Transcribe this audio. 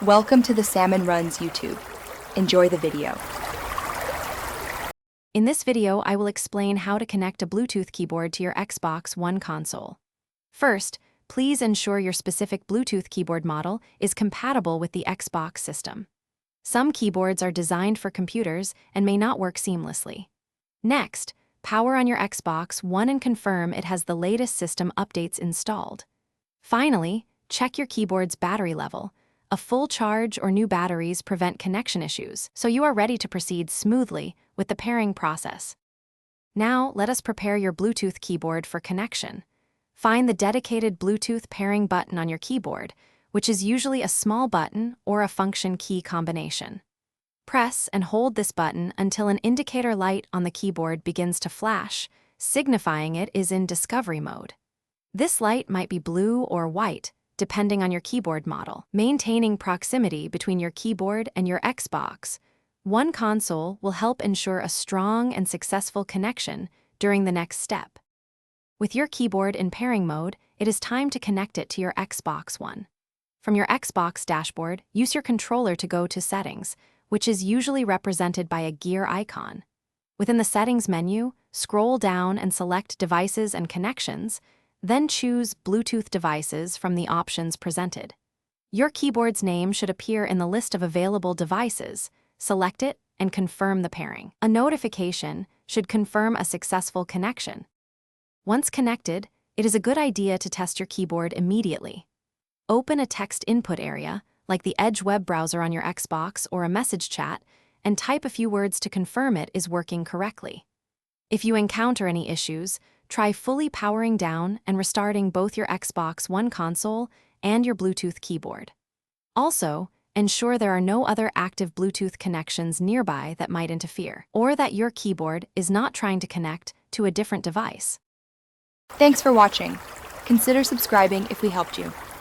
Welcome to the Salmon Runs YouTube. Enjoy the video. In this video, I will explain how to connect a Bluetooth keyboard to your Xbox One console. First, please ensure your specific Bluetooth keyboard model is compatible with the Xbox system. Some keyboards are designed for computers and may not work seamlessly. Next, power on your Xbox One and confirm it has the latest system updates installed. Finally, check your keyboard's battery level. A full charge or new batteries prevent connection issues, so you are ready to proceed smoothly with the pairing process. Now, let us prepare your Bluetooth keyboard for connection. Find the dedicated Bluetooth pairing button on your keyboard, which is usually a small button or a function key combination. Press and hold this button until an indicator light on the keyboard begins to flash, signifying it is in discovery mode. This light might be blue or white, depending on your keyboard model. Maintaining proximity between your keyboard and your Xbox One console will help ensure a strong and successful connection during the next step. With your keyboard in pairing mode, it is time to connect it to your Xbox One. From your Xbox dashboard, use your controller to go to Settings, which is usually represented by a gear icon. Within the Settings menu, scroll down and select Devices and Connections, then choose Bluetooth devices from the options presented. Your keyboard's name should appear in the list of available devices. Select it and confirm the pairing. A notification should confirm a successful connection. Once connected, it is a good idea to test your keyboard immediately. Open a text input area, like the Edge web browser on your Xbox or a message chat, and type a few words to confirm it is working correctly. If you encounter any issues, try fully powering down and restarting both your Xbox One console and your Bluetooth keyboard. Also, ensure there are no other active Bluetooth connections nearby that might interfere, or that your keyboard is not trying to connect to a different device. Thanks for watching. Consider subscribing if we helped you.